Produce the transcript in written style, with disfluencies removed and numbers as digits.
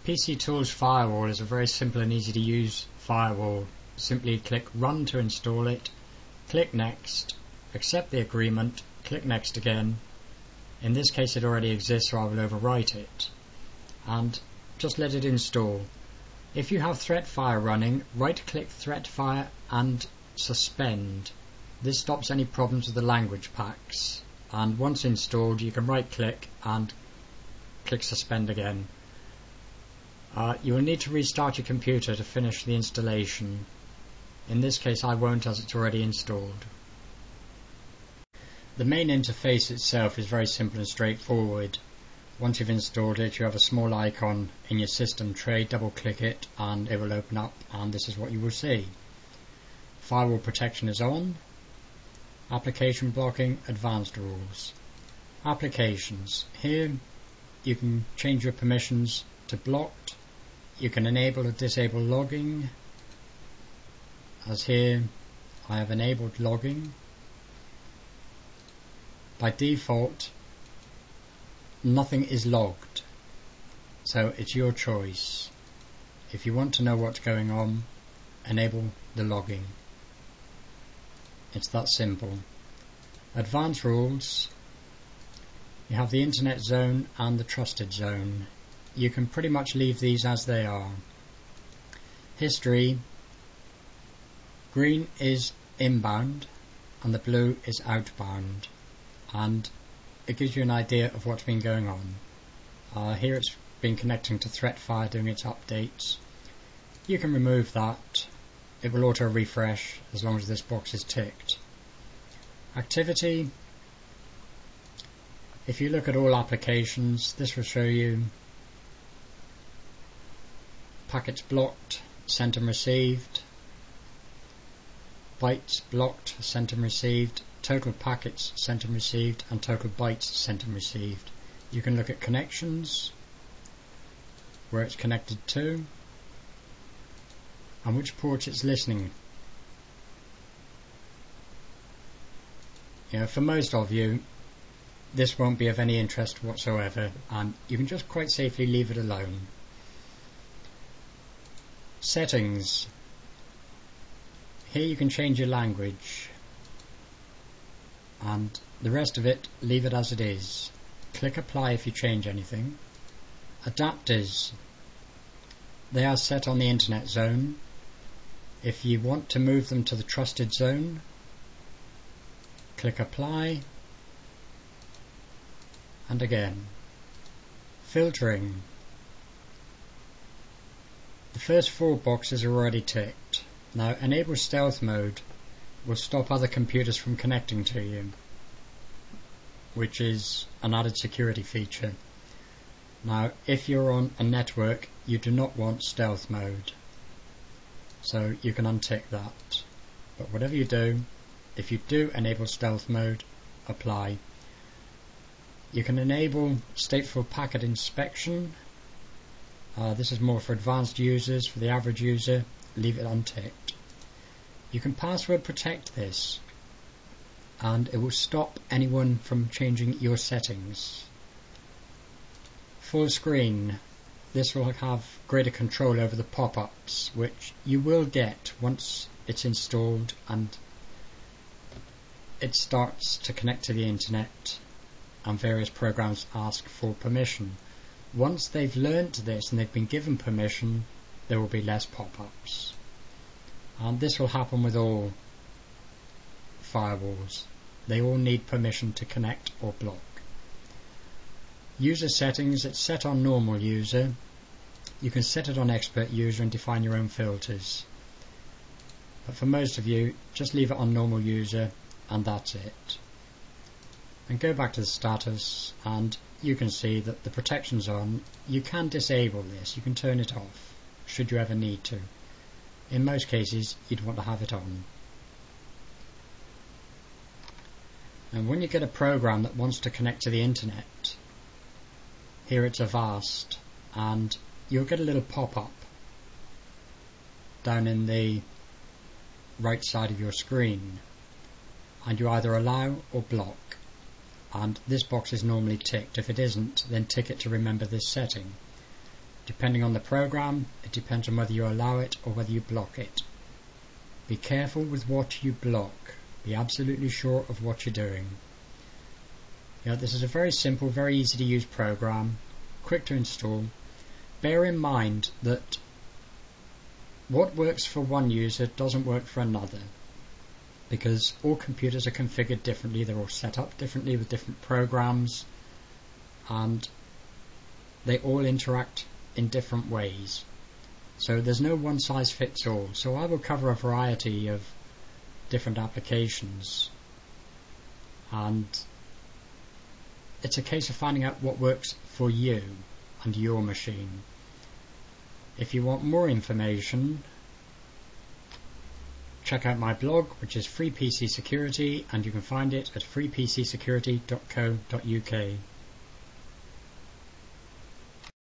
PC Tools Firewall is a very simple and easy to use firewall. Simply click Run to install it, click Next, accept the agreement, click Next again. In this case it already exists, so I will overwrite it. And just let it install. If you have ThreatFire running, right click ThreatFire and suspend. This stops any problems with the language packs. And once installed you can right click and click suspend again. You will need to restart your computer to finish the installation. In this case I won't, as it's already installed. The main interface itself is very simple and straightforward. Once you've installed it, you have a small icon in your system tray, double click it and it will open up, and this is what you will see. Firewall protection is on. Application blocking, advanced rules. Applications. Here you can change your permissions to blocked. You can enable or disable logging. As here I have enabled logging. By default nothing is logged, so it's your choice. If you want to know what's going on, enable the logging. It's that simple. Advanced rules. You have the internet zone and the trusted zone. You can pretty much leave these as they are. History. Green is inbound and the blue is outbound, and it gives you an idea of what's been going on. Here it's been connecting to ThreatFire, doing its updates. You can remove that. It will auto refresh as long as this box is ticked. Activity. If you look at all applications, this will show you packets blocked, sent and received, bytes blocked, sent and received, total packets sent and received, and total bytes sent and received. You can look at connections, where it's connected to, and which ports it's listening. For most of you this won't be of any interest whatsoever, and you can just quite safely leave it alone. Settings. Here you can change your language, and the rest of it leave it as it is. Click apply if you change anything. Adapters. They are set on the internet zone. If you want to move them to the trusted zone, click apply, and again. Filtering. The first 4 boxes are already ticked. Now enable stealth mode will stop other computers from connecting to you, which is an added security feature. Now if you're on a network you do not want stealth mode, so you can untick that. But whatever you do, if you do enable stealth mode, apply. You can enable stateful packet inspection. This is more for advanced users. For the average user, leave it unticked. You can password protect this, and it will stop anyone from changing your settings. Full screen. This will have greater control over the pop-ups, which you will get once it's installed and it starts to connect to the internet and various programs ask for permission. Once they've learnt this and they've been given permission, there will be less pop-ups. And this will happen with all firewalls. They all need permission to connect or block. User settings, it's set on normal user. You can set it on expert user and define your own filters. But for most of you, just leave it on normal user and that's it. And go back to the status and you can see that the protection's on. You can disable this, you can turn it off should you ever need to. In most cases you'd want to have it on. And when you get a program that wants to connect to the internet, here it's Avast, and you'll get a little pop-up down in the right side of your screen, and you either allow or block, and this box is normally ticked. If it isn't, then tick it to remember this setting. Depending on the program, it depends on whether you allow it or whether you block it. Be careful with what you block. Be absolutely sure of what you're doing. This is a very simple, very easy to use program, quick to install. Bear in mind that what works for one user doesn't work for another, because all computers are configured differently, they're all set up differently with different programs, and they all interact in different ways. So there's no one size fits all. So I will cover a variety of different applications, and it's a case of finding out what works for you and your machine. If you want more information, check out my blog, which is Free PC Security, and you can find it at freepcsecurity.co.uk.